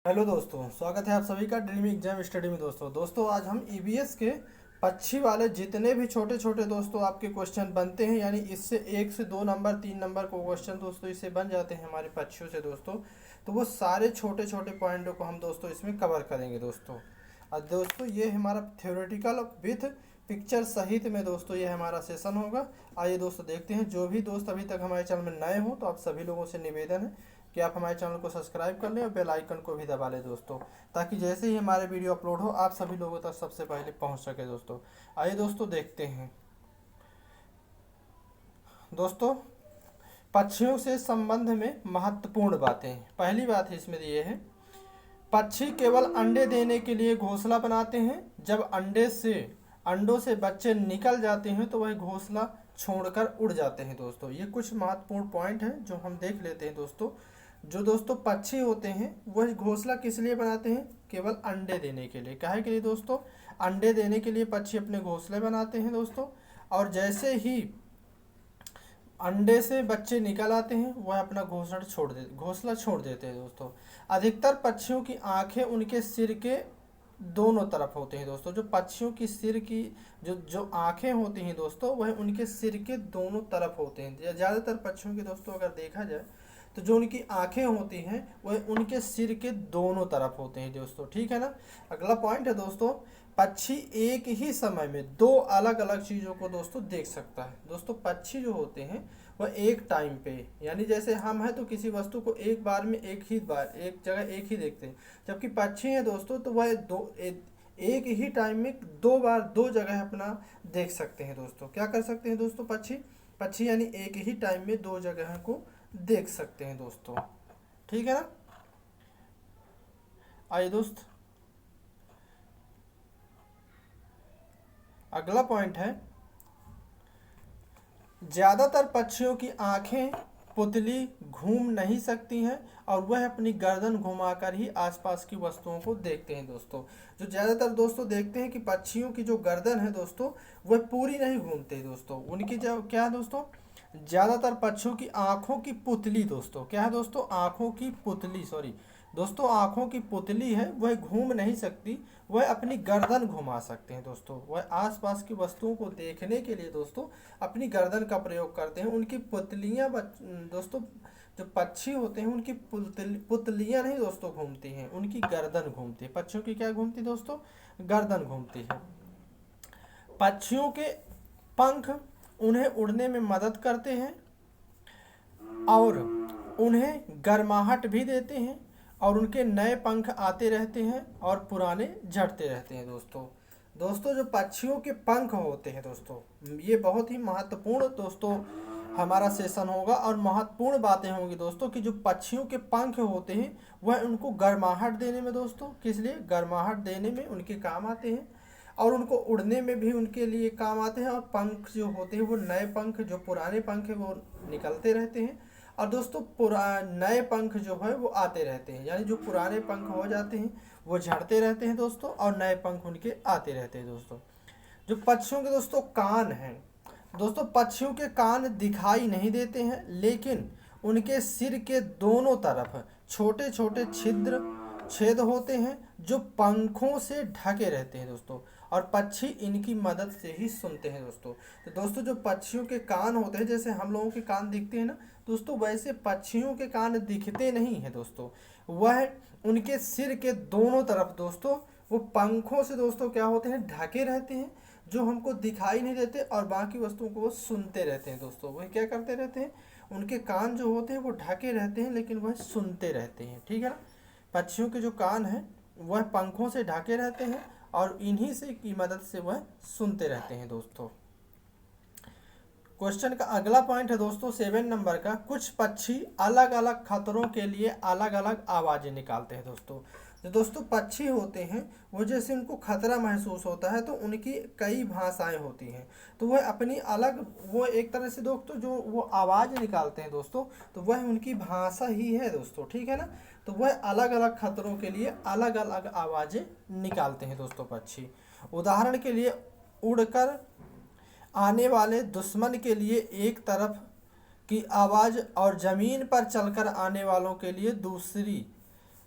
Hello दोस्तों, स्वागत है आप सभी का ड्रीम एग्जाम स्टडी में। दोस्तों आज हम ईवीएस के पक्षी वाले जितने भी छोटे छोटे दोस्तों आपके क्वेश्चन बनते हैं, यानी इससे 1 से 2 नंबर 3 नंबर को क्वेश्चन दोस्तों इससे बन जाते हैं हमारे पक्षियों से दोस्तों। तो वो सारे छोटे छोटे पॉइंटों को हम दोस्तों इसमें कवर करेंगे दोस्तों। और दोस्तों ये हमारा थ्योरेटिकल विथ पिक्चर सहित में दोस्तों ये हमारा सेशन होगा। आइए दोस्तों देखते हैं। जो भी दोस्त अभी तक हमारे चैनल में नए हो तो आप सभी लोगों से निवेदन है कि आप हमारे चैनल को सब्सक्राइब कर लें और बेल आइकन को भी दबा लें दोस्तों, ताकि जैसे ही हमारे वीडियो अपलोड हो आप सभी लोगों तक सबसे पहले पहुंच सके दोस्तों। आइए दोस्तों देखते हैं। दोस्तों पक्षियों से संबंध में महत्वपूर्ण बातें। पहली बात इसमें ये है, पक्षी केवल अंडे देने के लिए घोंसला बनाते हैं। जब अंडों से बच्चे निकल जाते हैं तो वह घोंसला छोड़कर उड़ जाते हैं दोस्तों। ये कुछ महत्वपूर्ण पॉइंट हैं जो हम देख लेते हैं दोस्तों। जो दोस्तों पक्षी होते हैं वह घोंसला किस लिए बनाते हैं? केवल अंडे देने के लिए। काहे के लिए दोस्तों? अंडे देने के लिए पक्षी अपने घोंसले बनाते हैं दोस्तों। और जैसे ही अंडे से बच्चे निकल आते हैं वह अपना घोंसला छोड़ देते हैं दोस्तों। अधिकतर पक्षियों की आंखें उनके सिर के दोनों तरफ होते हैं दोस्तों। जो पक्षियों की सिर की जो आंखें होती हैं दोस्तों वह उनके सिर के दोनों तरफ होते हैं। ज़्यादातर पक्षियों की दोस्तों अगर देखा जाए तो जो उनकी आंखें होती हैं वह उनके सिर के दोनों तरफ होते हैं दोस्तों। ठीक है ना। अगला पॉइंट है दोस्तों, पक्षी एक ही समय में दो अलग अलग चीज़ों को दोस्तों देख सकता है। दोस्तों पक्षी जो होते हैं वह एक टाइम पे, यानी जैसे हम हैं तो किसी वस्तु को एक बार में एक जगह एक ही देखते हैं, जबकि पक्षी हैं दोस्तों तो वह एक ही टाइम में दो बार दो जगह अपना देख सकते हैं दोस्तों। क्या कर सकते हैं दोस्तों? पक्षी यानी एक ही टाइम में दो जगह को देख सकते हैं दोस्तों। ठीक है ना। आइए दोस्त अगला पॉइंट है, ज़्यादातर पक्षियों की आंखें पुतली घूम नहीं सकती हैं और वह अपनी गर्दन घुमाकर ही आसपास की वस्तुओं को देखते हैं दोस्तों। जो ज़्यादातर दोस्तों देखते हैं कि पक्षियों की जो गर्दन है दोस्तों वह पूरी नहीं घूमते दोस्तों। उनकी जो क्या है दोस्तों, ज़्यादातर पक्षियों की आंखों की पुतली दोस्तों क्या है दोस्तों, आंखों की पुतली दोस्तों आंखों की पुतली है वह घूम नहीं सकती, वह अपनी गर्दन घुमा सकते हैं दोस्तों। वह आसपास की वस्तुओं को देखने के लिए दोस्तों अपनी गर्दन का प्रयोग करते हैं। उनकी पुतलियाँ दोस्तों जो पक्षी होते हैं उनकी पुतलियाँ नहीं दोस्तों घूमती हैं, उनकी गर्दन घूमती है। पक्षियों की क्या घूमती दोस्तों? गर्दन घूमती है। पक्षियों के पंख उन्हें उड़ने में मदद करते हैं और उन्हें गर्माहट भी देते हैं, और उनके नए पंख आते रहते हैं और पुराने झड़ते रहते हैं दोस्तों जो पक्षियों के पंख होते हैं दोस्तों, ये बहुत ही महत्वपूर्ण दोस्तों हमारा सेशन होगा और महत्वपूर्ण बातें होंगी दोस्तों कि जो पक्षियों के पंख होते हैं वह उनको गर्माहट देने में दोस्तों, किस लिए? गर्माहट देने में उनके काम आते हैं और उनको उड़ने में भी उनके लिए काम आते हैं। और पंख जो होते हैं वो नए पंख, जो पुराने पंख है वो निकलते रहते हैं और दोस्तों नए पंख जो है वो आते रहते हैं। यानी जो पुराने पंख हो जाते हैं वो झड़ते रहते हैं दोस्तों और नए पंख उनके आते रहते हैं दोस्तों। जो पक्षियों के दोस्तों कान हैं दोस्तों, पक्षियों के कान दिखाई नहीं देते हैं, लेकिन उनके सिर के दोनों तरफ छोटे छोटे छेद होते हैं जो पंखों से ढके रहते हैं दोस्तों, और पक्षी इनकी मदद से ही सुनते हैं दोस्तों। तो दोस्तों जो पक्षियों के कान होते हैं, जैसे हम लोगों के कान दिखते हैं ना दोस्तों, वैसे पक्षियों के कान दिखते नहीं हैं दोस्तों। वह उनके सिर के दोनों तरफ दोस्तों वो पंखों से दोस्तों क्या होते हैं, ढके रहते हैं, जो हमको दिखाई नहीं देते और बाकी वस्तुओं को वो सुनते रहते हैं दोस्तों। वह क्या करते रहते हैं, उनके कान जो होते हैं वो ढके रहते हैं लेकिन वह सुनते रहते हैं। ठीक है ना। पक्षियों के जो कान हैं वह पंखों से ढके रहते हैं और इन्हीं से की मदद से वह सुनते रहते हैं दोस्तों। क्वेश्चन का अगला पॉइंट है दोस्तों 7 नंबर का, कुछ पक्षी अलग अलग खतरों के लिए अलग अलग आवाज़ें निकालते हैं दोस्तों। जो दोस्तों पक्षी होते हैं वो जैसे उनको खतरा महसूस होता है तो उनकी कई भाषाएं होती हैं, तो वह अपनी अलग वो एक तरह से दोस्तों जो वो आवाज़ निकालते हैं दोस्तों तो वह उनकी भाषा ही है दोस्तों। ठीक है ना। तो वह अलग अलग खतरों के लिए अलग अलग आवाज़ें निकालते हैं दोस्तों पक्षी। उदाहरण के लिए उड़कर आने वाले दुश्मन के लिए एक तरफ की आवाज़ और ज़मीन पर चलकर आने वालों के लिए दूसरी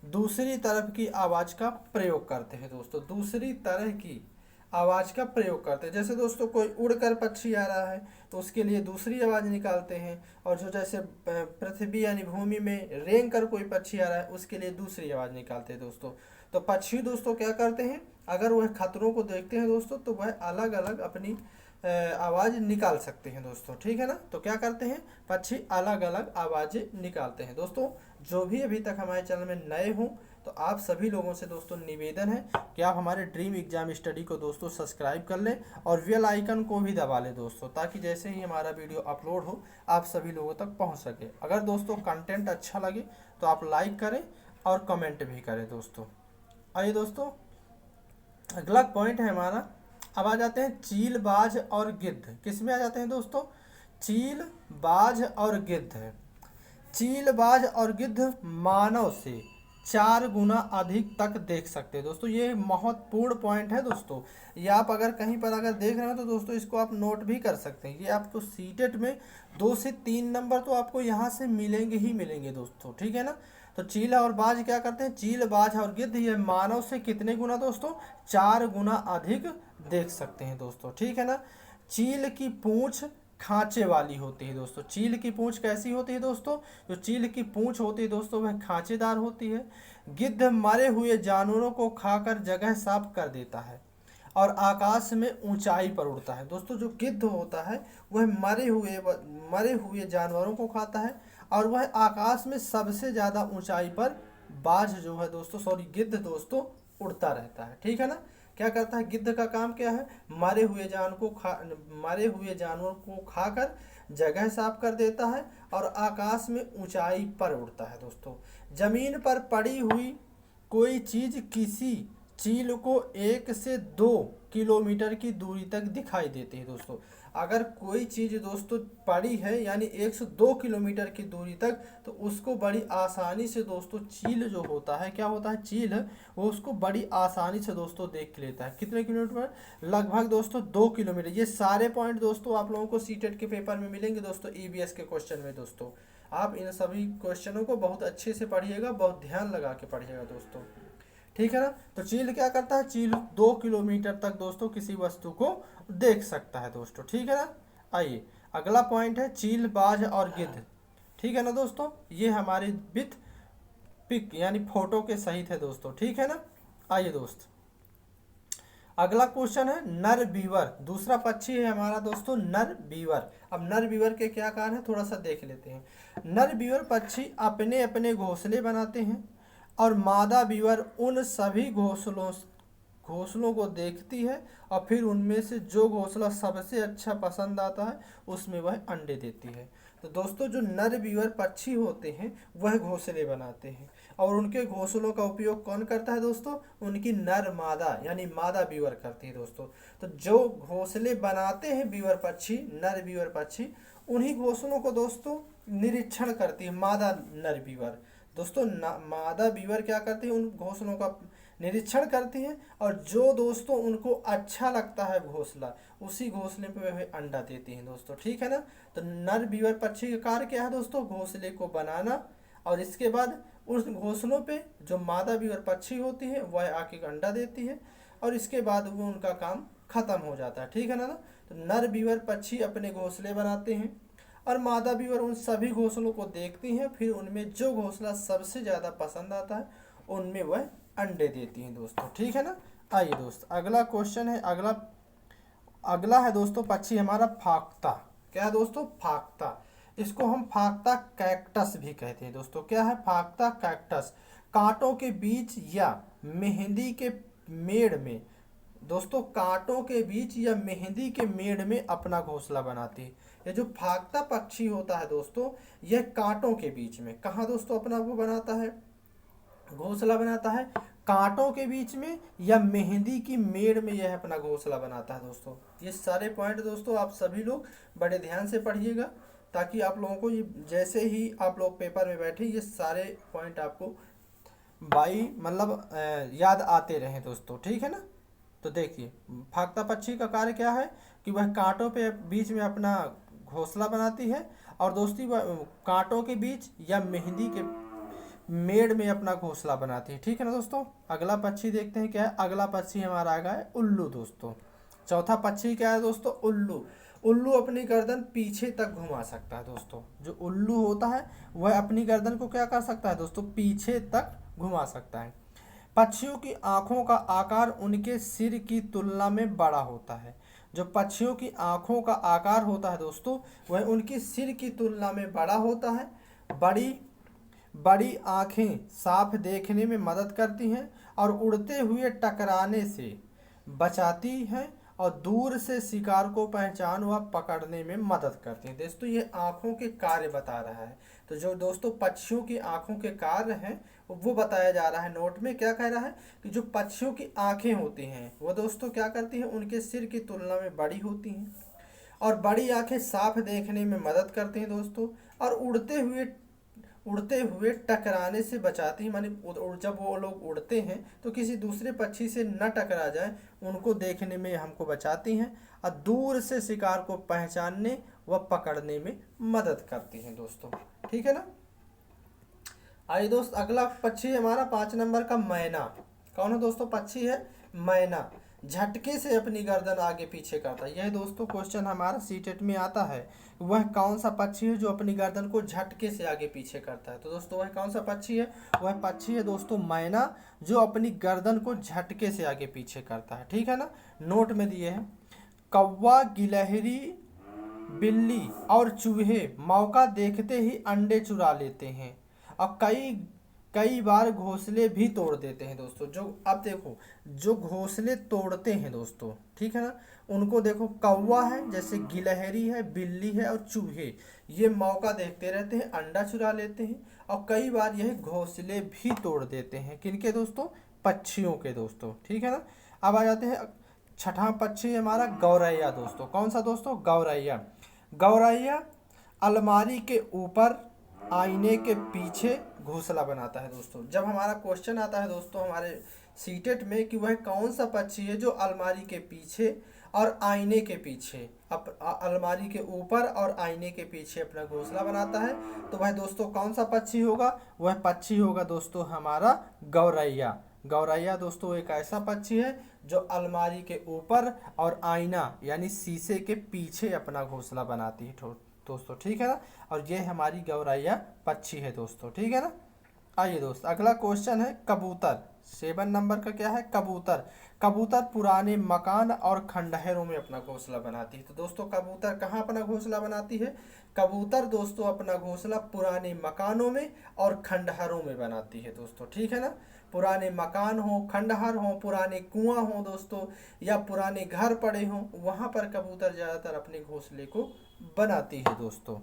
दूसरी तरफ की आवाज़ का प्रयोग करते हैं दोस्तों, दूसरी तरह की आवाज़ का प्रयोग करते हैं। जैसे दोस्तों कोई उड़कर पक्षी आ रहा है तो उसके लिए दूसरी आवाज़ निकालते हैं, और जो जैसे पृथ्वी यानी भूमि में रेंग कर कोई पक्षी आ रहा है उसके लिए दूसरी आवाज़ निकालते हैं दोस्तों। तो पक्षी दोस्तों क्या करते हैं, अगर वह खतरों को देखते हैं दोस्तों तो वह अलग अलग अपनी आवाज़ निकाल सकते हैं दोस्तों, ठीक है ना। तो क्या करते हैं, पक्षी अलग अलग आवाज़ें निकालते हैं दोस्तों। जो भी अभी तक हमारे चैनल में नए हों तो आप सभी लोगों से दोस्तों निवेदन है कि आप हमारे ड्रीम एग्जाम स्टडी को दोस्तों सब्सक्राइब कर लें और बेल आइकन को भी दबा लें दोस्तों, ताकि जैसे ही हमारा वीडियो अपलोड हो आप सभी लोगों तक पहुंच सके। अगर दोस्तों कंटेंट अच्छा लगे तो आप लाइक करें और कमेंट भी करें दोस्तों। आइए दोस्तों, अगला पॉइंट है हमारा, अब आ जाते हैं चील, बाज और गिद्ध। किस में आ जाते हैं दोस्तों, चील, बाज और गिद्ध। चील, बाज और गिद्ध मानव से 4 गुना अधिक तक देख सकते हैं दोस्तों। ये महत्वपूर्ण पॉइंट है दोस्तों, ये आप अगर कहीं पर अगर देख रहे हो तो दोस्तों इसको आप नोट भी कर सकते हैं। ये आपको सीटेट में 2 से 3 नंबर तो आपको यहाँ से मिलेंगे ही मिलेंगे दोस्तों, ठीक है ना। तो चील और बाज क्या करते हैं, चील, बाज और गिद्ध ये मानव से कितने गुना दोस्तों, 4 गुना अधिक देख सकते हैं दोस्तों, ठीक है ना। चील की पूंछ खांचे वाली होती है दोस्तों। चील की पूंछ कैसी होती है दोस्तों, जो चील की पूंछ होती है दोस्तों वह खांचेदार होती है। गिद्ध मरे हुए जानवरों को खाकर जगह साफ कर देता है और आकाश में ऊंचाई पर उड़ता है दोस्तों। जो गिद्ध होता है वह मरे हुए जानवरों को खाता है और वह आकाश में सबसे ज़्यादा ऊंचाई पर बाज जो है दोस्तों, सॉरी गिद्ध दोस्तों, उड़ता रहता है, ठीक है ना। क्या करता है, गिद्ध का काम क्या है, मरे हुए जानवर को खाकर जगह साफ कर देता है और आकाश में ऊंचाई पर उड़ता है दोस्तों। जमीन पर पड़ी हुई कोई चीज किसी चील को 1 से 2 किलोमीटर की दूरी तक दिखाई देती है दोस्तों। अगर कोई चीज़ दोस्तों पड़ी है यानी 1 से 2 किलोमीटर की दूरी तक, तो उसको बड़ी आसानी से दोस्तों चील जो होता है, क्या होता है, चील है वो उसको बड़ी आसानी से दोस्तों देख लेता है। कितने किलोमीटर पर, लगभग दोस्तों 2 किलोमीटर। ये सारे पॉइंट दोस्तों आप लोगों को सीटेट के पेपर में मिलेंगे दोस्तों, ईवीएस के क्वेश्चन में दोस्तों। आप इन सभी क्वेश्चनों को बहुत अच्छे से पढ़िएगा, बहुत ध्यान लगा के पढ़िएगा दोस्तों, ठीक है ना। तो चील क्या करता है, चील 2 किलोमीटर तक दोस्तों किसी वस्तु को देख सकता है दोस्तों, ठीक है ना। आइए अगला पॉइंट है चील, बाज और गिद्ध, ठीक है ना दोस्तों। ये हमारे विथ पिक यानी फोटो के सहित है दोस्तों, ठीक है ना। आइए दोस्त, अगला क्वेश्चन है नर बीवर। दूसरा पक्षी है हमारा दोस्तों नर बीवर। अब नर बीवर के क्या कार्य है थोड़ा सा देख लेते हैं। नर बीवर पक्षी अपने अपने घोंसले बनाते हैं और मादा बीवर उन सभी घोंसलों को देखती है और फिर उनमें से जो घोंसला सबसे अच्छा पसंद आता है उसमें वह अंडे देती है। तो दोस्तों जो नर बीवर पक्षी होते हैं वह घोंसले बनाते हैं और उनके घोंसलों का उपयोग कौन करता है दोस्तों, उनकी नर मादा यानी मादा बीवर करती है दोस्तों। तो जो घोंसले बनाते हैं बीवर पक्षी, नर बीवर पक्षी, उन्हीं घोंसलों को दोस्तों निरीक्षण करती है मादा नर बीवर दोस्तों। मादा बीवर क्या करती है, उन घोंसलों का निरीक्षण करती है और जो दोस्तों उनको अच्छा लगता है घोंसला, उसी घोंसले पे वह अंडा देती हैं दोस्तों, ठीक है ना। तो नर बीवर पक्षी का कार्य क्या है दोस्तों, घोंसले को बनाना और इसके बाद उस घोंसलों पे जो मादा बीवर पक्षी होती है वह आके अंडा देती है और इसके बाद वो उनका काम खत्म हो जाता है, ठीक है ना। तो नर बीवर पक्षी अपने घोंसले बनाते हैं और मादा बीवर उन सभी घोंसलों को देखती हैं, फिर उनमें जो घोंसला सबसे ज़्यादा पसंद आता है उनमें वह अंडे देती हैं दोस्तों, ठीक है ना। आइए दोस्त अगला क्वेश्चन है, अगला है दोस्तों पक्षी हमारा फाख्ता। क्या है दोस्तों, फाख्ता। इसको हम फाख्ता कैक्टस भी कहते हैं दोस्तों। क्या है फाख्ता कैक्टस, कांटों के बीच या मेहंदी के मेड़ में दोस्तों, कांटों के बीच या मेहंदी के मेड़ में अपना घोंसला बनाती है। ये जो फाख्ता पक्षी होता है दोस्तों, यह कांटों के बीच में कहाँ दोस्तों अपना वो बनाता है, घोंसला बनाता है, कांटों के बीच में या मेहंदी की मेड़ में यह अपना घोंसला बनाता है दोस्तों। ये सारे पॉइंट दोस्तों आप सभी लोग बड़े ध्यान से पढ़िएगा, ताकि आप लोगों को ये जैसे ही आप लोग पेपर में बैठे ये सारे पॉइंट आपको याद आते रहें दोस्तों, ठीक है ना। तो देखिए फाख्ता पक्षी का कार्य क्या है कि वह कांटों पे बीच में अपना घोंसला बनाती है और दोस्ती वह कांटों के बीच या मेड़ में अपना घोंसला बनाती है। ठीक है ना दोस्तों। अगला पक्षी देखते हैं क्या है। अगला पक्षी हमारा आएगा है उल्लू दोस्तों। चौथा पक्षी क्या है दोस्तों, उल्लू। उल्लू अपनी गर्दन पीछे तक घुमा सकता है दोस्तों। जो उल्लू होता है वह अपनी गर्दन को क्या कर सकता है दोस्तों, पीछे तक घुमा सकता है। पक्षियों की आंखों का आकार उनके सिर की तुलना में बड़ा होता है। जो पक्षियों की आंखों का आकार होता है दोस्तों, वह उनकी सिर की तुलना में बड़ा होता है। बड़ी बड़ी आंखें साफ देखने में मदद करती हैं और उड़ते हुए टकराने से बचाती हैं और दूर से शिकार को पहचान व पकड़ने में मदद करती हैं। दोस्तों ये आंखों के कार्य बता रहा है। तो जो दोस्तों पक्षियों की आंखों के कार्य हैं वो बताया जा रहा है। नोट में क्या कह रहा है कि जो पक्षियों की आंखें होती हैं वो दोस्तों क्या करती हैं, उनके सिर की तुलना में बड़ी होती हैं और बड़ी आंखें साफ देखने में मदद करती हैं दोस्तों, और उड़ते हुए टकराने से बचाती हैं। माने जब वो लोग उड़ते हैं तो किसी दूसरे पक्षी से न टकरा जाए, उनको देखने में हमको बचाती हैं और दूर से शिकार को पहचानने व पकड़ने में मदद करती हैं दोस्तों। ठीक है ना। आइए दोस्त अगला पक्षी हमारा 5 नंबर का मैना। कौन है दोस्तों, पक्षी है मैना। झटके से अपनी गर्दन आगे पीछे करता है। यह दोस्तों क्वेश्चन हमारा सीटेट में आता है। वह कौन सा पक्षी है जो अपनी गर्दन को झटके से आगे पीछे करता है। तो दोस्तों वह कौन सा पक्षी है, वह पक्षी है दोस्तों मैना, जो अपनी गर्दन को झटके से आगे पीछे करता है। ठीक है ना। नोट में दिए हैं, कौवा, गिलहरी, बिल्ली और चूहे मौका देखते ही अंडे चुरा लेते हैं और कई कई बार घोंसले भी तोड़ देते हैं दोस्तों। जो अब देखो जो घोंसले तोड़ते हैं दोस्तों, ठीक है ना, उनको देखो, कौवा है, जैसे गिलहरी है, बिल्ली है और चूहे, ये मौका देखते रहते हैं, अंडा चुरा लेते हैं और कई बार यह घोंसले भी तोड़ देते हैं। किनके दोस्तों, पक्षियों के दोस्तों। ठीक है ना। अब आ जाते हैं छठा पक्षी हमारा गौरैया दोस्तों। कौन सा दोस्तों, गौरैया। गौरैया अलमारी के ऊपर, आईने के पीछे घोंसला बनाता है दोस्तों। जब हमारा क्वेश्चन आता है दोस्तों हमारे सीटेट में कि वह कौन सा पक्षी है जो अलमारी के पीछे और आईने के पीछे, अलमारी के ऊपर और आईने के पीछे अपना घोंसला बनाता है, तो वह दोस्तों कौन सा पक्षी होगा, वह पक्षी होगा दोस्तों हमारा गौरैया। गौरैया दोस्तों एक ऐसा पक्षी है जो अलमारी के ऊपर और आईना यानी शीशे के पीछे अपना घोंसला बनाती है दोस्तों। ठीक है ना। और ये हमारी गौरैया पक्षी है दोस्तों। ठीक है ना। आइए दोस्त अगला क्वेश्चन है कबूतर। 7 नंबर का क्या है, कबूतर। कबूतर पुराने मकान और खंडहरों में अपना घोंसला बनाती है। तो दोस्तों कबूतर कहाँ अपना घोंसला बनाती है, कबूतर दोस्तों अपना घोंसला पुराने मकानों में और खंडहरों में बनाती है दोस्तों। ठीक है ना। पुराने मकान हो, खंडहर हो, पुराने कुआं हो दोस्तों, या पुराने घर पड़े हों, वहां पर कबूतर ज्यादातर अपने घोंसले को बनाती है दोस्तों।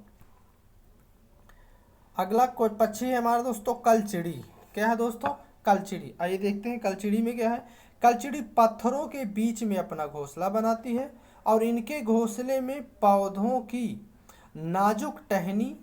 अगला कोई पक्षी है हमारा दोस्तों कलचिड़ी। क्या है दोस्तों, कलचिड़ी। आइए देखते हैं कलचिड़ी में क्या है। कलचिड़ी पत्थरों के बीच में अपना घोंसला बनाती है और इनके घोंसले में पौधों की नाजुक टहनी,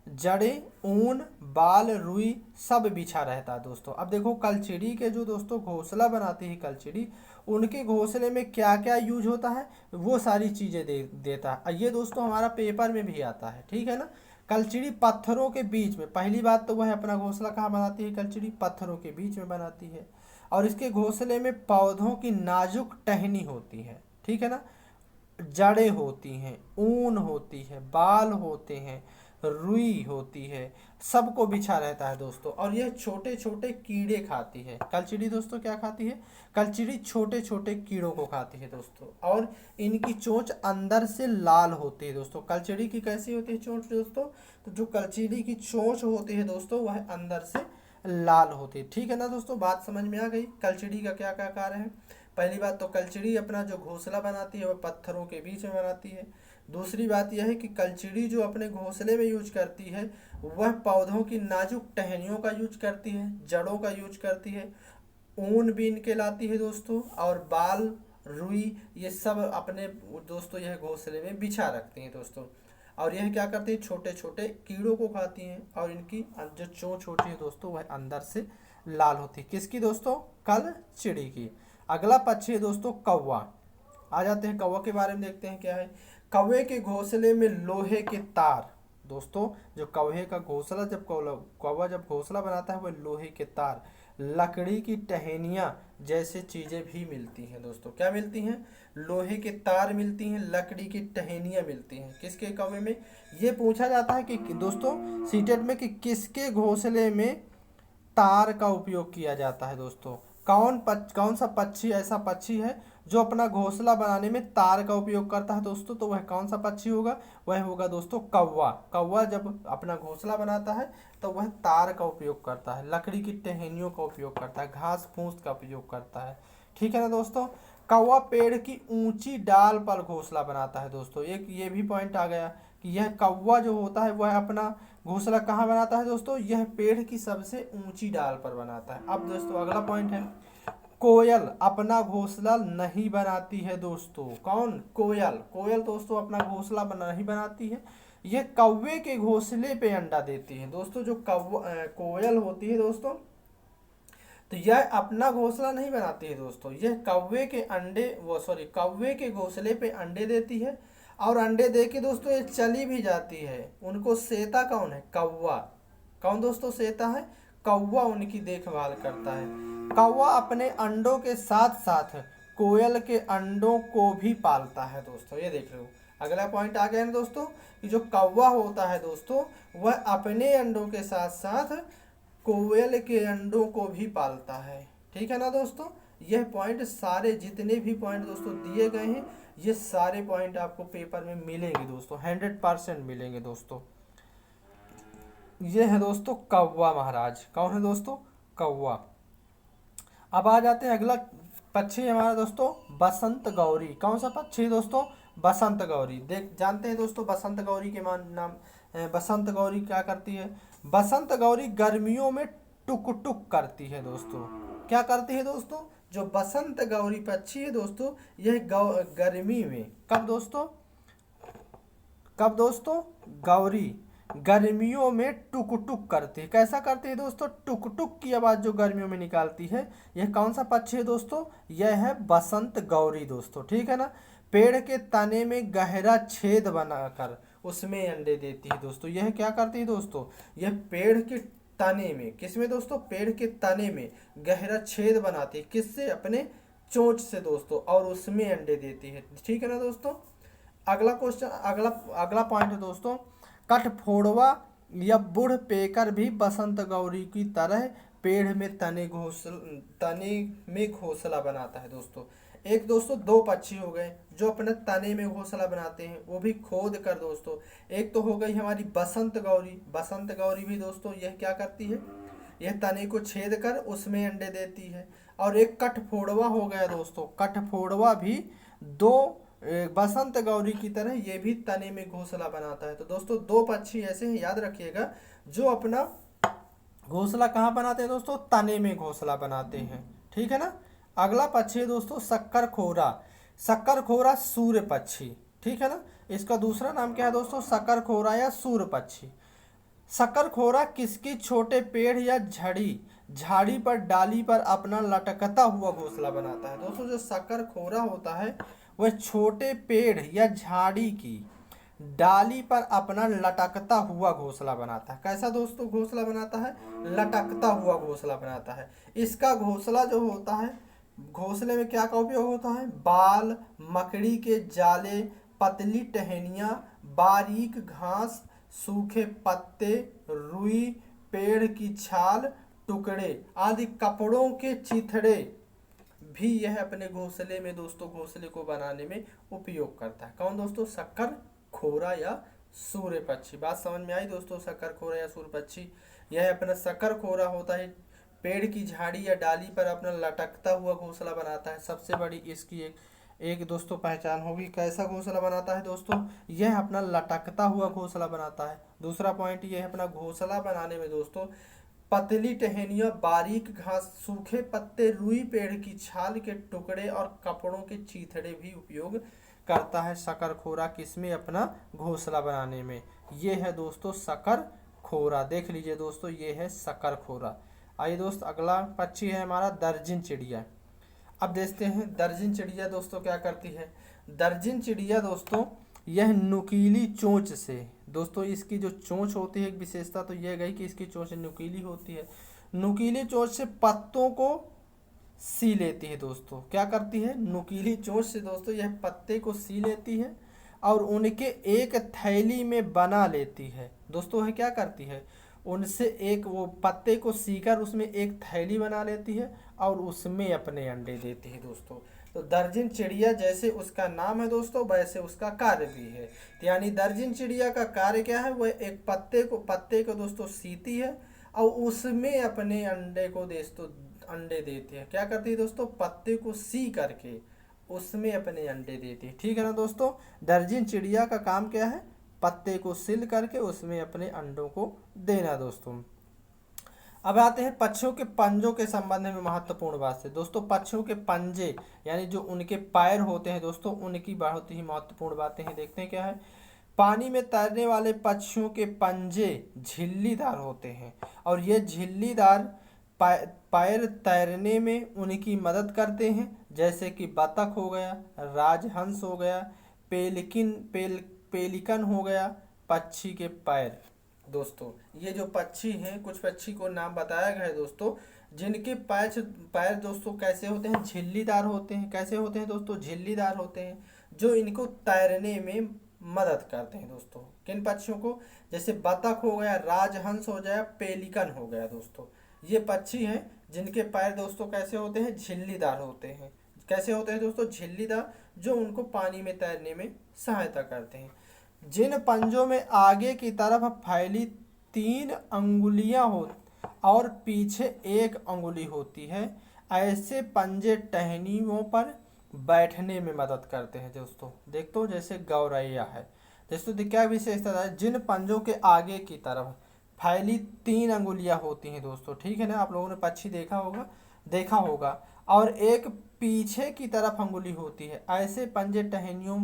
जड़ें, ऊन, बाल, रुई सब बिछा रहता है दोस्तों। अब देखो कलचिड़ी के जो दोस्तों घोंसला बनाती है कलचिड़ी, उनके घोंसले में क्या क्या यूज होता है वो सारी चीज़ें देता है। ये दोस्तों हमारा पेपर में भी आता है। ठीक है ना। कलचिड़ी पत्थरों के बीच में, पहली बात तो वह अपना घोंसला कहाँ बनाती है, कलचिड़ी पत्थरों के बीच में बनाती है और इसके घोंसले में पौधों की नाजुक टहनी होती है। ठीक है ना। जड़ें होती हैं, ऊन होती है, बाल होते हैं, रुई होती है, सबको बिछा रहता है दोस्तों। और यह छोटे छोटे कीड़े खाती है। कलचिड़ी दोस्तों क्या खाती है, कलचिड़ी छोटे छोटे कीड़ों को खाती है दोस्तों। और इनकी चोंच अंदर से लाल होती है दोस्तों। कलचिड़ी की कैसी होती है चोंच दोस्तों, तो जो कलचिड़ी की चोंच होती है दोस्तों वह अंदर से लाल होती है। ठीक है ना दोस्तों, बात समझ में आ गई। कलचिड़ी का क्या क्या कार्य है। पहली बात तो कलचिड़ी अपना जो घोंसला बनाती है वह पत्थरों के बीच में बनाती है। दूसरी बात यह है कि कलचिड़ी जो अपने घोंसले में यूज करती है वह पौधों की नाजुक टहनियों का यूज करती है, जड़ों का यूज करती है, ऊन बीन के लाती है दोस्तों, और बाल, रुई, ये सब अपने दोस्तों यह घोंसले में बिछा रखती हैं दोस्तों। और यह क्या करती है, छोटे छोटे कीड़ों को खाती हैं और इनकी जो चोंच होती है दोस्तों वह अंदर से लाल होती है। किसकी दोस्तों, कलचिड़ी की। अगला पक्षी है दोस्तों कौवा। आ जाते हैं कौवा के बारे में, देखते हैं क्या है। कौवे के घोंसले में लोहे के तार दोस्तों जो कौवे का घोंसला जब कौवा जब घोंसला बनाता है वह लोहे के तार, लकड़ी की टहनियाँ जैसे चीज़ें भी मिलती हैं दोस्तों। क्या मिलती हैं? लोहे के तार मिलती हैं, लकड़ी की टहनियाँ मिलती हैं। किसके कौवे में? ये पूछा जाता है कि दोस्तों सीटेट में कि किसके घोंसले में तार का उपयोग किया जाता है दोस्तों। कौन सा पक्षी ऐसा पक्षी है जो अपना घोंसला बनाने में तार का उपयोग करता है दोस्तों? तो वह कौन सा पक्षी होगा? वह होगा दोस्तों कौवा। कौवा जब अपना घोंसला बनाता है तो वह तार का उपयोग करता है, लकड़ी की टहनियों का उपयोग करता है, घास फूस का उपयोग करता है। ठीक है ना दोस्तों। कौवा पेड़ की ऊंची डाल पर घोंसला बनाता है दोस्तों। एक ये भी पॉइंट आ गया कि यह कौवा जो होता है वह अपना घोंसला कहाँ बनाता है दोस्तों? यह पेड़ की सबसे ऊंची डाल पर बनाता है। अब दोस्तों अगला पॉइंट है, कोयल अपना घोंसला नहीं बनाती है दोस्तों। कौन? कोयल। कोयल दोस्तों अपना घोंसला नहीं बनाती है, यह कौवे के घोंसले पे अंडा देती है दोस्तों। जो कोयल होती है दोस्तों, तो यह अपना घोंसला नहीं बनाती है दोस्तों, यह कौवे के घोंसले पे अंडे देती है। और अंडे दे के दोस्तों ये चली भी जाती है। उनको सेता कौन है? कौवा। कौन दोस्तों सेता है? कौवा उनकी देखभाल करता है। कौवा अपने अंडों के साथ साथ कोयल के अंडों को भी पालता है दोस्तों। ये देख लो, अगला पॉइंट आ गया है दोस्तों कि जो कौवा होता है दोस्तों वह अपने अंडों के साथ साथ कोयल के अंडों को भी पालता है। ठीक है ना दोस्तों। यह पॉइंट सारे जितने भी पॉइंट दोस्तों दिए गए हैं ये सारे पॉइंट आपको पेपर में मिलेंगे दोस्तों, 100% मिलेंगे दोस्तों। ये है दोस्तों कौवा महाराज। कौन है दोस्तों? कौवा। अब आ जाते हैं अगला पक्षी हमारा दोस्तों बसंत गौरी। कौन सा पक्षी है दोस्तों? बसंत गौरी। जानते हैं दोस्तों बसंत गौरी के नाम। बसंत गौरी क्या करती है? बसंत गौरी गर्मियों में टुक टुक करती है दोस्तों। क्या करती है दोस्तों? जो बसंत गौरी पक्षी है दोस्तों यह गर्मी में, कब दोस्तों? गौरी गर्मियों में टुक टुक करती है। कैसा करती है दोस्तों? टुक टुक की आवाज़ जो गर्मियों में निकालती है। यह कौन सा पक्षी है दोस्तों? यह है बसंत गौरी दोस्तों। ठीक है ना। पेड़ के तने में गहरा छेद बनाकर उसमें अंडे देती है दोस्तों। यह क्या करती है दोस्तों? यह पेड़ के तने में, किसमें दोस्तों? पेड़ के तने में गहरा छेद बनाती है। किससे? अपने चोंच से दोस्तों, और उसमें अंडे देती है। ठीक है ना दोस्तों। अगला क्वेश्चन, अगला पॉइंट है दोस्तों, कठफोड़वा या बुढ़ पेकर भी बसंत गौरी की तरह पेड़ में तने में घोंसला बनाता है दोस्तों। एक दोस्तों दो पक्षी हो गए जो अपने तने में घोंसला बनाते हैं, वो भी खोद कर दोस्तों। एक तो हो गई हमारी बसंत गौरी। बसंत गौरी भी दोस्तों यह क्या करती है? यह तने को छेद कर उसमें अंडे देती है। और एक कठफोड़वा हो गया दोस्तों। कठफोड़वा भी दो बसंत गौरी की तरह ये भी तने में घोंसला बनाता है। तो दोस्तों दो पक्षी ऐसे हैं, याद रखिएगा, जो अपना घोंसला कहाँ बनाते हैं दोस्तों? तने में घोंसला बनाते हैं। ठीक है ना। अगला पक्षी है दोस्तों शक्करखोरा। शक्करखोरा सूर्य पक्षी। ठीक है ना। इसका दूसरा नाम क्या है दोस्तों? शक्करखोरा या सूर्य पक्षी। शक्करखोरा किसकी छोटे पेड़ या झाड़ी पर डाली पर अपना लटकता हुआ घोंसला बनाता है दोस्तों। जो शक्करखोरा होता है वह छोटे पेड़ या झाड़ी की डाली पर अपना लटकता हुआ घोंसला बनाता है। कैसा दोस्तों घोंसला बनाता है? लटकता हुआ घोंसला बनाता है। इसका घोंसला जो होता है, घोंसले में क्या का उपयोग होता है? बाल, मकड़ी के जाले, पतली टहनियाँ, बारीक घास, सूखे पत्ते, रुई, पेड़ की छाल, टुकड़े आदि कपड़ों के चिथड़े भी यह अपने घोंसले में दोस्तों घोंसले को बनाने में उपयोग करता है। कौन दोस्तों? शक्करखोरा या सूर्य पक्षी। बात समझ में आई दोस्तों? शक्करखोरा या सूर्य पक्षी यह अपना शक्करखोरा होता है, पेड़ की झाड़ी या डाली पर अपना लटकता हुआ घोंसला बनाता है। सबसे बड़ी इसकी एक दोस्तों पहचान होगी। कैसा घोंसला बनाता है दोस्तों? यह अपना लटकता हुआ घोंसला बनाता है। दूसरा पॉइंट यह है अपना घोंसला बनाने में दोस्तों पतली टहनियाँ, बारीक घास, सूखे पत्ते, रुई, पेड़ की छाल के टुकड़े और कपड़ों के चीथड़े भी उपयोग करता है शक्करखोरा किसमें? अपना घोंसला बनाने में। ये है दोस्तों शक्करखोरा। देख लीजिए दोस्तों ये है शक्करखोरा। आइए दोस्त अगला पक्षी है हमारा दर्जन चिड़िया। अब देखते हैं दर्जन चिड़िया दोस्तों क्या करती है। दर्जन चिड़िया दोस्तों यह नुकीली चोंच से, दोस्तों इसकी जो चोंच होती है एक विशेषता तो यह गई कि इसकी चोंच नुकीली होती है। नुकीली चोंच से पत्तों को सी लेती है दोस्तों। क्या करती है? नुकीली चोंच से दोस्तों यह पत्ते को सी लेती है और उनके एक थैली में बना लेती है। दोस्तों वह क्या करती है? उनसे एक वो पत्ते को सीकर उसमें एक थैली बना लेती है और उसमें अपने अंडे देती है दोस्तों। तो दर्जन चिड़िया जैसे उसका नाम है दोस्तों, वैसे उसका कार्य भी है। तो यानी दर्जन चिड़िया का कार्य क्या है? वह एक पत्ते को दोस्तों सीती है और उसमें अपने अंडे को दोस्तों अंडे देती है। क्या करती है दोस्तों? पत्ते को सी करके उसमें अपने अंडे देती है। ठीक है ना दोस्तों? दर्जन चिड़िया का काम क्या है? पत्ते को सिल करके उसमें अपने अंडों को देना दोस्तों। अब आते हैं पक्षियों के पंजों के संबंध में महत्वपूर्ण बात से। दोस्तों पक्षियों के पंजे यानी जो उनके पैर होते हैं दोस्तों, उनकी बहुत ही महत्वपूर्ण बातें हैं। देखते हैं क्या है। पानी में तैरने वाले पक्षियों के पंजे झिल्लीदार होते हैं और ये झिल्लीदार पैर तैरने में उनकी मदद करते हैं, जैसे कि बतख हो गया, राजहंस हो गया, पेलिकन हो गया, पक्षी के पैर। दोस्तों ये जो पक्षी हैं, कुछ पक्षी को नाम बताया गया है दोस्तों, जिनके पैर दोस्तों कैसे होते हैं? झिल्लीदार होते हैं। कैसे होते हैं दोस्तों? झिल्लीदार होते हैं, जो इनको तैरने में मदद करते हैं दोस्तों। किन पक्षियों को? जैसे बतख हो गया, राजहंस हो गया, पेलिकन हो गया दोस्तों। ये पक्षी हैं जिनके पैर दोस्तों कैसे होते हैं? झिल्लीदार होते हैं। कैसे होते हैं दोस्तों? झिल्लीदार, जो उनको पानी में तैरने में सहायता करते हैं। जिन पंजों में आगे की तरफ फैली 3 अंगुलियां हो और पीछे 1 अंगुली होती है, ऐसे पंजे टहनियों पर बैठने में मदद करते हैं दोस्तों। देखो जैसे गौरैया है दोस्तों, क्या विशेषता है? जिन पंजों के आगे की तरफ फैली 3 अंगुलियां होती हैं दोस्तों। ठीक है ना? आप लोगों ने पक्षी देखा होगा और एक पीछे की तरफ अंगुली होती है, ऐसे पंजे टहनियों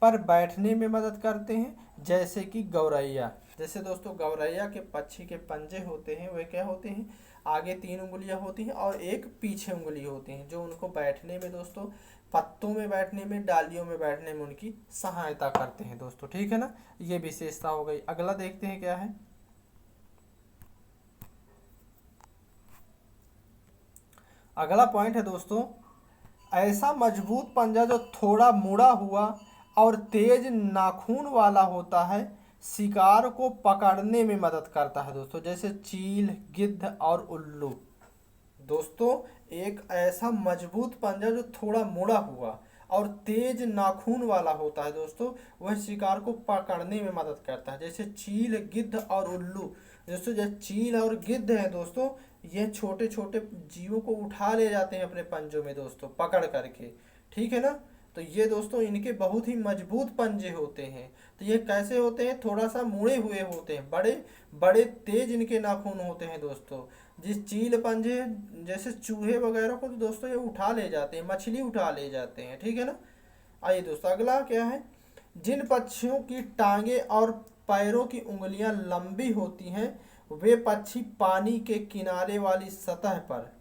पर बैठने में मदद करते हैं, जैसे कि गौरैया। जैसे दोस्तों गौरैया के पक्षी के पंजे होते हैं, वे क्या होते हैं? आगे 3 उंगलियां होती हैं और एक पीछे उंगली होती हैं, जो उनको बैठने में दोस्तों, पत्तों में बैठने में, डालियों में बैठने में उनकी सहायता करते हैं दोस्तों। ठीक है ना? ये विशेषता हो गई। अगला देखते हैं क्या है। अगला पॉइंट है दोस्तों, ऐसा मजबूत पंजा जो थोड़ा मुड़ा हुआ और तेज नाखून वाला होता है, शिकार को पकड़ने में मदद करता है दोस्तों, जैसे चील, गिद्ध और उल्लू। दोस्तों एक ऐसा मजबूत पंजा जो थोड़ा मुड़ा हुआ और तेज नाखून वाला होता है दोस्तों, वह शिकार को पकड़ने में मदद करता है, जैसे चील, गिद्ध और उल्लू। दोस्तों जैसे चील और गिद्ध हैं दोस्तों, ये छोटे छोटे जीवों को उठा ले जाते हैं अपने पंजों में दोस्तों, पकड़ करके। ठीक है ना? तो ये दोस्तों इनके बहुत ही मजबूत पंजे होते हैं। तो ये कैसे होते हैं? थोड़ा सा मुड़े हुए होते हैं, बड़े बड़े तेज इनके नाखून होते हैं दोस्तों। जिस चील पंजे जैसे चूहे वगैरह को तो दोस्तों ये उठा ले जाते हैं, मछली उठा ले जाते हैं। ठीक है ना? आइए दोस्तों अगला क्या है। जिन पक्षियों की टांगे और पैरों की उंगलियां लंबी होती हैं, वे पक्षी पानी के किनारे वाली सतह पर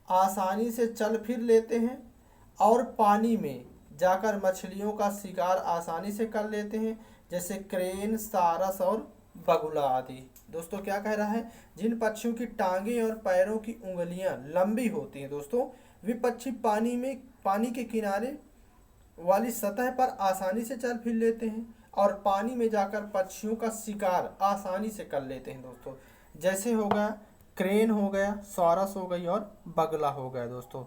आसानी से चल फिर लेते हैं और पानी में जाकर मछलियों का शिकार आसानी से कर लेते हैं, जैसे क्रेन, सारस और बगुला आदि। दोस्तों क्या कह रहा है? जिन पक्षियों की टांगे और पैरों की उंगलियां लंबी होती हैं दोस्तों, वे पक्षी पानी के किनारे वाली सतह पर आसानी से चल फिर लेते हैं और पानी में जाकर पक्षियों का शिकार आसानी से कर लेते हैं दोस्तों। जैसे हो गया क्रेन हो गया, सारस हो गई और बगला हो गया दोस्तों।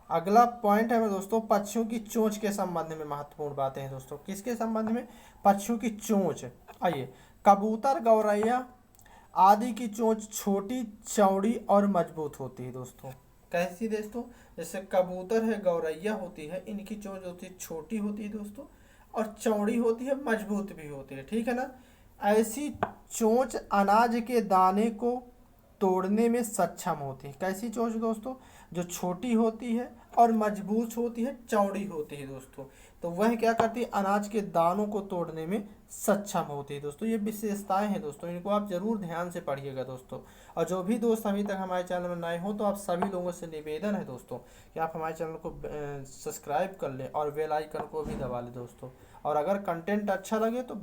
अगला पॉइंट है दोस्तों, पक्षियों की चोंच के संबंध में महत्वपूर्ण बातें हैं दोस्तों। किसके संबंध में? पक्षियों की चोंच। आइए, कबूतर, गौरैया आदि की चोंच छोटी, चौड़ी और मजबूत होती है दोस्तों। कैसी दोस्तों? जैसे कबूतर है, गौरैया होती है, इनकी चोंच होती है छोटी होती है दोस्तों और चौड़ी होती है, मजबूत भी होती है। ठीक है ना? ऐसी चोंच अनाज के दाने को तोड़ने में सक्षम होती है। कैसी चोंच दोस्तों? जो छोटी होती है और मजबूत होती है, चौड़ी होती है दोस्तों। तो वह क्या करती है? अनाज के दानों को तोड़ने में सक्षम होती है दोस्तों। ये विशेषताएं हैं दोस्तों, इनको आप जरूर ध्यान से पढ़िएगा दोस्तों। और जो भी दोस्त अभी तक हमारे चैनल में नए हो तो आप सभी लोगों से निवेदन है दोस्तों कि आप हमारे चैनल को सब्सक्राइब कर लें और बेल आइकन को भी दबा लें दोस्तों। और अगर कंटेंट अच्छा लगे तो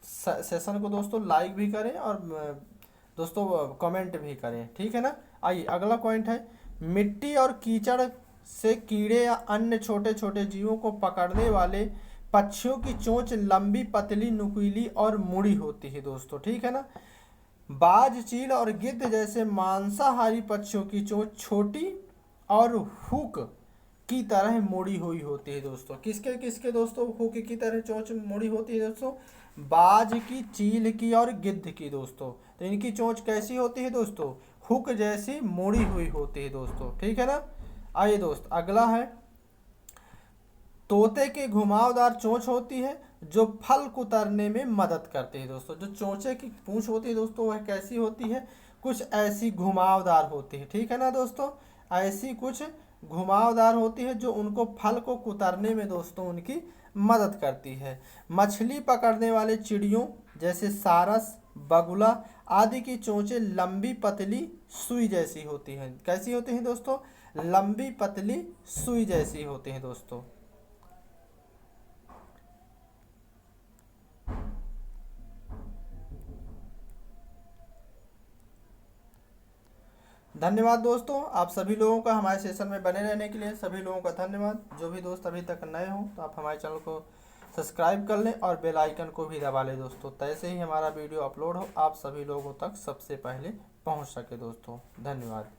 सेशन को दोस्तों लाइक भी करें और दोस्तों कमेंट भी करें, ठीक है ना। आइए अगला पॉइंट है, मिट्टी और कीचड़ से कीड़े या अन्य छोटे छोटे जीवों को पकड़ने वाले पक्षियों की चोंच लंबी, पतली, नुकीली और मुड़ी होती है दोस्तों, ठीक है ना। बाज, चील और गिद्ध जैसे मांसाहारी पक्षियों की चोंच छोटी और हुक की तरह मुड़ी हुई होती है दोस्तों। किसके किसके दोस्तों हुक की तरह चोंच मुड़ी होती है दोस्तों? बाज की, चील की और गिद्ध की दोस्तों। तो इनकी चोंच कैसी होती है दोस्तों? हुक जैसी मुड़ी हुई होती है दोस्तों, ठीक है ना। आइए दोस्त अगला है, तोते की घुमावदार चोंच होती है जो फल कुतरने में मदद करती है दोस्तों। जो चोंचे की पूंछ होती है दोस्तों वह कैसी होती है? कुछ ऐसी घुमावदार होती है, ठीक है ना दोस्तों। ऐसी कुछ घुमावदार होती है जो उनको फल को कुतरने में दोस्तों उनकी मदद करती है। मछली पकड़ने वाले चिड़ियों जैसे सारस, बगुला आदि की चोंचें लंबी, पतली, सुई जैसी होती हैं। कैसी होती हैं दोस्तों? लंबी, पतली, सुई जैसी होती हैं दोस्तों। धन्यवाद दोस्तों, आप सभी लोगों का हमारे सेशन में बने रहने के लिए सभी लोगों का धन्यवाद। जो भी दोस्त अभी तक नए हो तो आप हमारे चैनल को सब्सक्राइब कर लें और बेल आइकन को भी दबा लें दोस्तों। तैसे ही हमारा वीडियो अपलोड हो आप सभी लोगों तक सबसे पहले पहुंच सके दोस्तों। धन्यवाद।